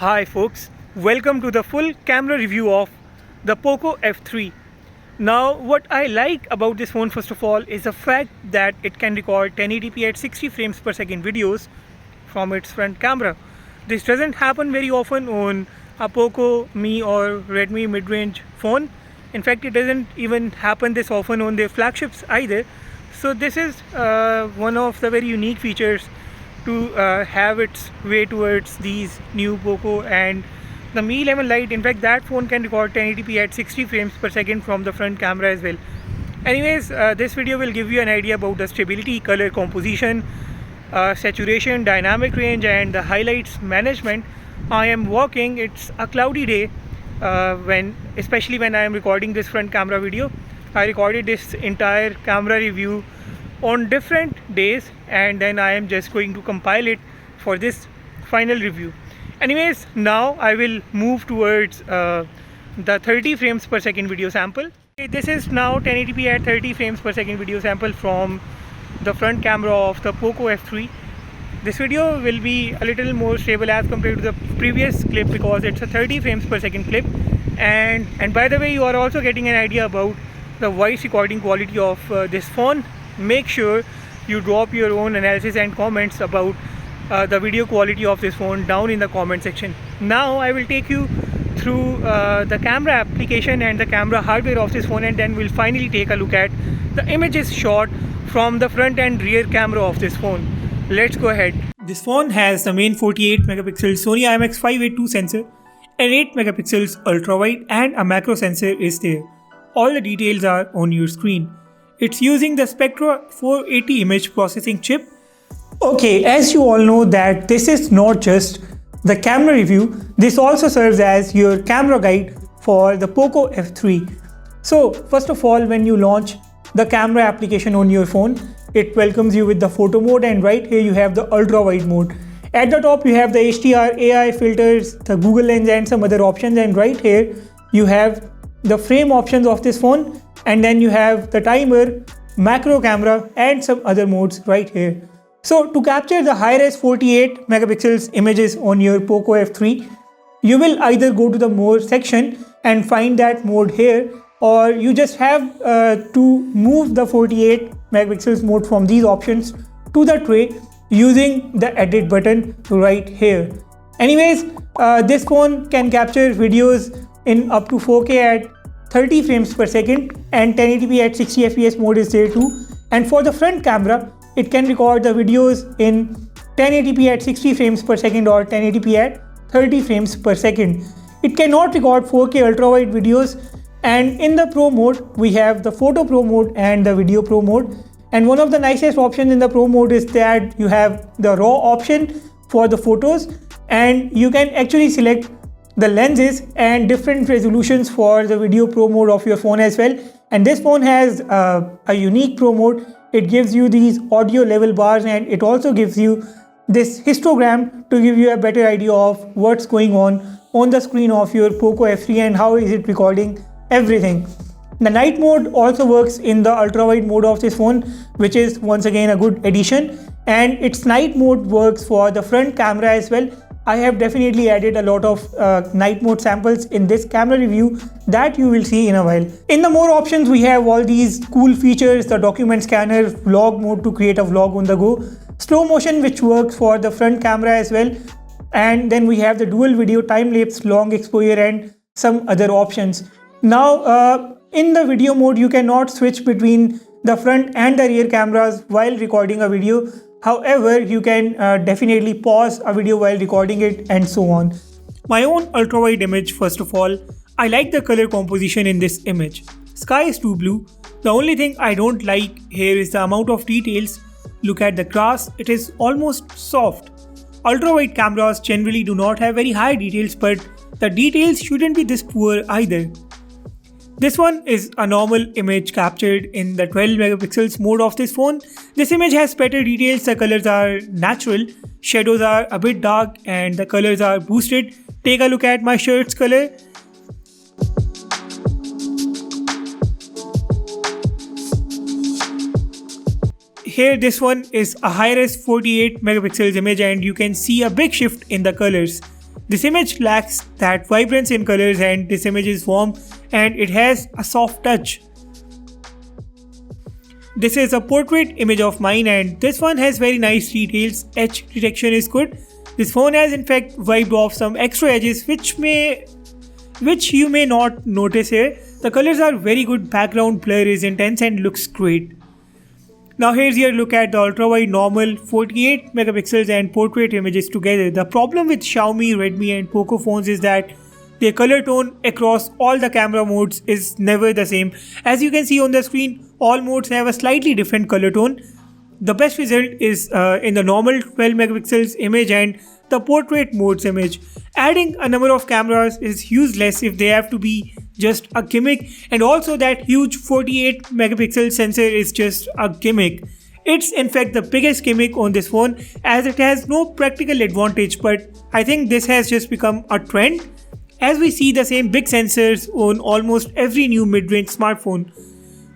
Hi folks, welcome to the full camera review of the POCO F3. Now what I like about this phone first of all is the fact that it can record 1080p at 60 frames per second videos from its front camera. This doesn't happen very often on a POCO, Mi or Redmi mid-range phone. In fact, it doesn't even happen this often on their flagships either. So this is one of the very unique features to have its way towards these new POCO and the Mi 11 Lite. In fact, that phone can record 1080p at 60 frames per second from the front camera as well. Anyways, this video will give you an idea about the stability, color composition, saturation, dynamic range and the highlights management. I am walking, it's a cloudy day especially when I am recording this front camera video. I recorded this entire camera review on different days and then I am just going to compile it for this final review. Anyways, now I will move towards the 30 frames per second video sample. This is now 1080p at 30 frames per second video sample from the front camera of the POCO F3. This video will be a little more stable as compared to the previous clip because it's a 30 frames per second clip, and by the way, you are also getting an idea about the voice recording quality of this phone. Make sure you drop your own analysis and comments about the video quality of this phone down in the comment section. Now I will take you through the camera application and the camera hardware of this phone, and then we'll finally take a look at the images shot from the front and rear camera of this phone. Let's go ahead. This phone has the main 48 megapixel Sony IMX582 sensor, an 8 megapixels ultra wide and a macro sensor is there. All the details are on your screen. It's using the Spectra 480 image processing chip. Okay, as you all know that this is not just the camera review, this also serves as your camera guide for the POCO F3. So first of all, when you launch the camera application on your phone, it welcomes you with the photo mode, and right here you have the ultra wide mode. At the top you have the HDR, AI filters, the Google Lens and some other options, and right here you have the frame options of this phone, and then you have the timer, macro camera and some other modes right here. So to capture the high-res 48 megapixels images on your POCO F3, you will either go to the more section and find that mode here, or you just have to move the 48 megapixels mode from these options to the tray using the edit button right here. Anyways, this phone can capture videos in up to 4K at 30 frames per second, and 1080p at 60 fps mode is there too. And for the front camera, it can record the videos in 1080p at 60 frames per second or 1080p at 30 frames per second. It cannot record 4K ultra wide videos, and in the Pro mode we have the Photo Pro mode and the Video Pro mode. And one of the nicest options in the Pro mode is that you have the RAW option for the photos, and you can actually select the lenses and different resolutions for the Video Pro mode of your phone as well. And this phone has a unique Pro mode. It gives you these audio level bars, and it also gives you this histogram to give you a better idea of what's going on the screen of your POCO F3 and how is it recording everything. The night mode also works in the ultra wide mode of this phone, which is once again a good addition, and its night mode works for the front camera as well. I have definitely added a lot of night mode samples in this camera review that you will see in a while. In the more options, we have all these cool features: the document scanner, vlog mode to create a vlog on the go, slow motion which works for the front camera as well, and then we have the dual video, time lapse, long exposure and some other options. Now in the video mode, you cannot switch between the front and the rear cameras while recording a video. However, you can definitely pause a video while recording it and so on. My own ultra wide image, first of all, I like the color composition in this image. Sky is too blue. The only thing I don't like here is the amount of details. Look at the grass, it is almost soft. Ultra wide cameras generally do not have very high details, but the details shouldn't be this poor either. This one is a normal image captured in the 12 megapixels mode of this phone. This image has better details, the colors are natural, shadows are a bit dark and the colors are boosted. Take a look at my shirt's color. Here this one is a high-res 48 megapixels image and you can see a big shift in the colors. This image lacks that vibrance in colors, and this image is warm and it has a soft touch. This is a portrait image of mine and this one has very nice details. Edge detection is good. This phone has in fact wiped off some extra edges which you may not notice here. The colors are very good, background blur is intense and looks great. Now here's your look at the ultra wide normal 48 megapixels and portrait images together. The problem with Xiaomi, Redmi and Poco phones is that their color tone across all the camera modes is never the same. As you can see on the screen, all modes have a slightly different color tone. The best result is in the normal 12 megapixels image and the portrait modes image. Adding a number of cameras is useless if they have to be just a gimmick, and also that huge 48 megapixel sensor is just a gimmick. It's in fact the biggest gimmick on this phone as it has no practical advantage, but I think this has just become a trend as we see the same big sensors on almost every new mid-range smartphone.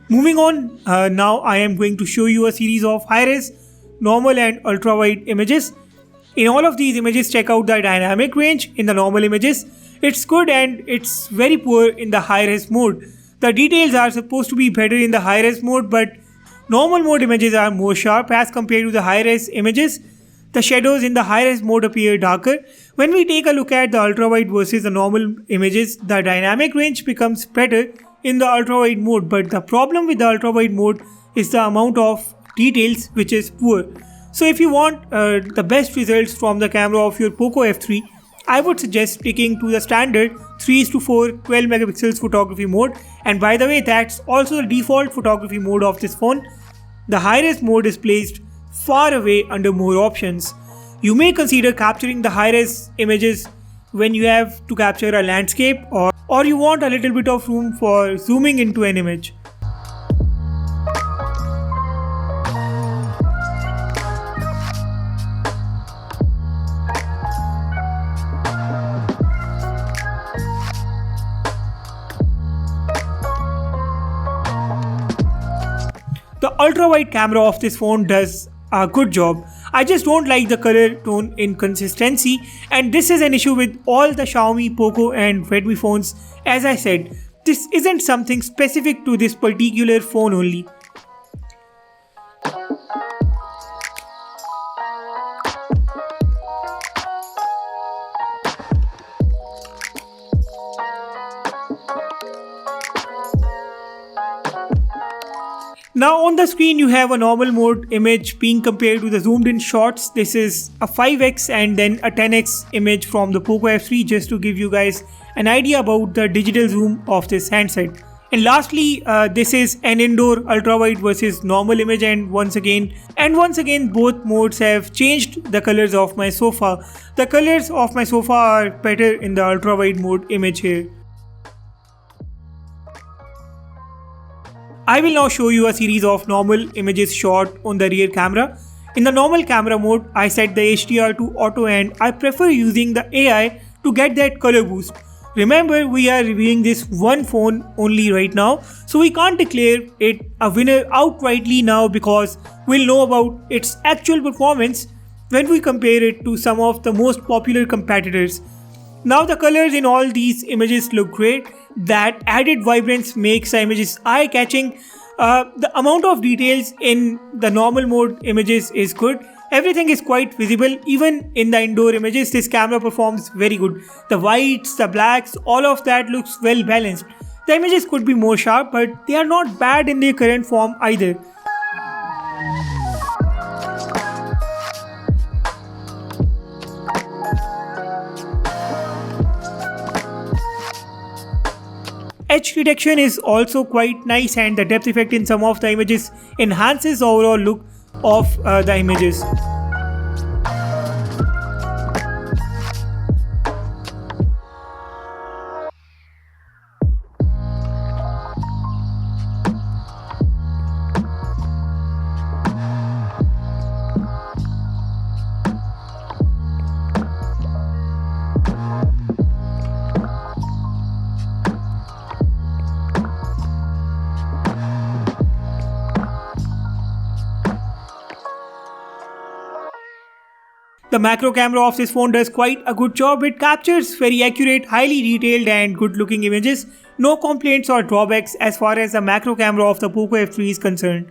Moving on, now I am going to show you a series of high-res, normal and ultra-wide images. In all of these images, check out the dynamic range in the normal images. It's good and it's very poor in the high-res mode. The details are supposed to be better in the high-res mode, but normal mode images are more sharp as compared to the high-res images. The shadows in the high-res mode appear darker. When we take a look at the ultra-wide versus the normal images, the dynamic range becomes better in the ultra-wide mode, but the problem with the ultra-wide mode is the amount of details which is poor. So if you want the best results from the camera of your Poco F3, I would suggest sticking to the standard 3:4 12 megapixels photography mode, and by the way that's also the default photography mode of this phone. The high-res mode is placed far away under more options. You may consider capturing the high-res images when you have to capture a landscape or you want a little bit of room for zooming into an image. The ultra-wide camera of this phone does a good job. I just don't like the color tone inconsistency, and this is an issue with all the Xiaomi, Poco and Redmi phones. As I said, this isn't something specific to this particular phone only. Now on the screen you have a normal mode image being compared to the zoomed in shots. This is a 5x and then a 10x image from the Poco F3 just to give you guys an idea about the digital zoom of this handset. And lastly, this is an indoor ultra wide versus normal image, and once again both modes have changed the colors of my sofa. The colors of my sofa are better in the ultra wide mode image here. I will now show you a series of normal images shot on the rear camera. In the normal camera mode, I set the HDR to auto and I prefer using the AI to get that color boost. Remember, we are reviewing this one phone only right now, so we can't declare it a winner outrightly now because we'll know about its actual performance when we compare it to some of the most popular competitors. Now the colors in all these images look great. That added vibrance makes the images eye-catching. The amount of details in the normal mode images is good. Everything is quite visible. Even in the indoor images, this camera performs very good. The whites, the blacks, all of that looks well balanced. The images could be more sharp, but they are not bad in their current form either. Edge detection is also quite nice, and the depth effect in some of the images enhances the overall look of the images. The macro camera of this phone does quite a good job. It captures very accurate, highly detailed and good looking images. No complaints or drawbacks as far as the macro camera of the Poco F3 is concerned.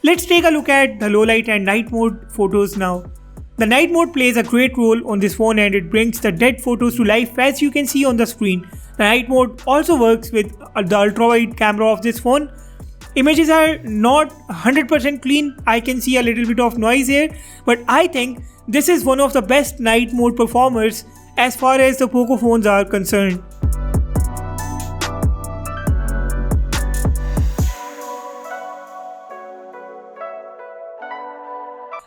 Let's take a look at the low light and night mode photos now. The night mode plays a great role on this phone and it brings the dead photos to life as you can see on the screen. The night mode also works with the ultra wide camera of this phone. Images are not 100% clean, I can see a little bit of noise here, but I think this is one of the best night mode performers as far as the Poco phones are concerned.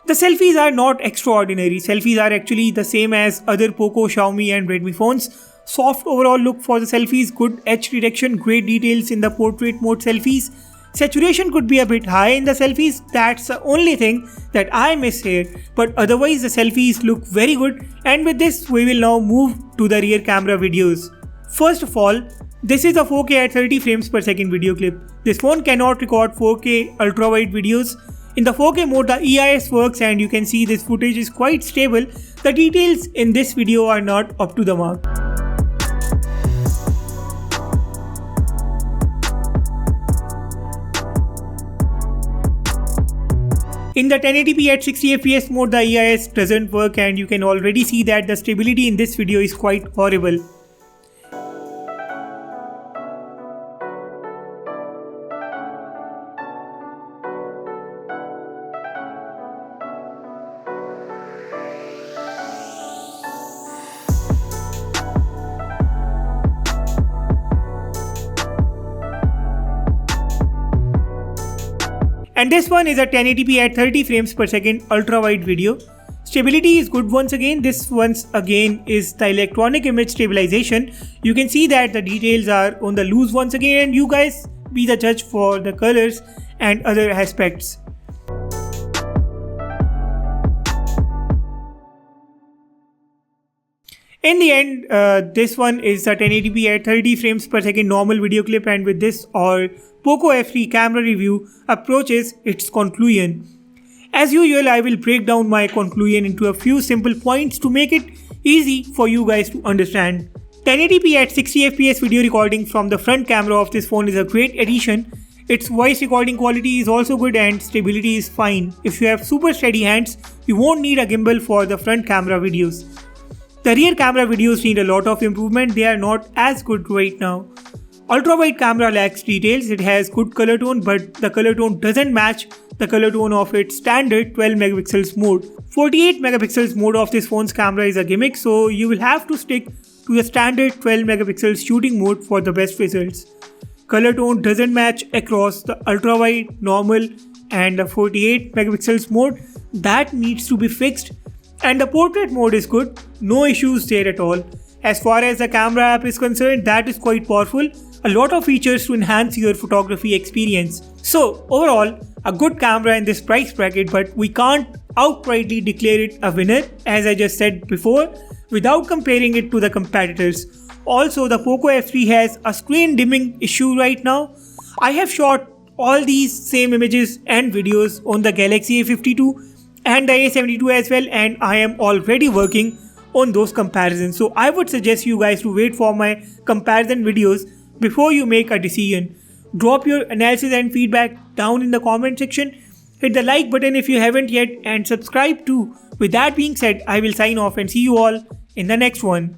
The selfies are not extraordinary. Selfies are actually the same as other Poco, Xiaomi and Redmi phones. Soft overall look for the selfies, good edge detection, great details in the portrait mode selfies. Saturation could be a bit high in the selfies, that's the only thing that I miss here, but otherwise the selfies look very good. And with this we will now move to the rear camera videos. First of all, this is a 4K at 30 frames per second video clip. This phone cannot record 4K ultra wide videos. In the 4K mode the EIS works and you can see this footage is quite stable. The details in this video are not up to the mark. In the 1080p at 60fps mode the EIS doesn't work and you can already see that the stability in this video is quite horrible. And this one is a 1080p at 30 frames per second ultra wide video. Stability is good once again. This once again is the electronic image stabilization. You can see that the details are on the loose once again and you guys be the judge for the colors and other aspects. In the end, this one is a 1080p at 30 frames per second normal video clip, and with this our Poco F3 camera review approaches its conclusion. As usual, I will break down my conclusion into a few simple points to make it easy for you guys to understand. 1080p at 60fps video recording from the front camera of this phone is a great addition. Its voice recording quality is also good and stability is fine. If you have super steady hands, you won't need a gimbal for the front camera videos. The rear camera videos need a lot of improvement, they are not as good right now. Ultra wide camera lacks details, it has good color tone but the color tone doesn't match the color tone of its standard 12 megapixels mode. 48 megapixels mode of this phone's camera is a gimmick, so you will have to stick to the standard 12 megapixels shooting mode for the best results. Color tone doesn't match across the ultra wide, normal and the 48 megapixels mode. That needs to be fixed. And the portrait mode is good, no issues there at all. As far as the camera app is concerned, that is quite powerful. A lot of features to enhance your photography experience. So overall, a good camera in this price bracket, but we can't outrightly declare it a winner as I just said before without comparing it to the competitors. Also, the Poco F3 has a screen dimming issue right now. I have shot all these same images and videos on the Galaxy A52 and the A72 as well, and I am already working on those comparisons. So I would suggest you guys to wait for my comparison videos before you make a decision. Drop your analysis and feedback down in the comment section. Hit the like button if you haven't yet and subscribe too. With that being said, I will sign off and see you all in the next one.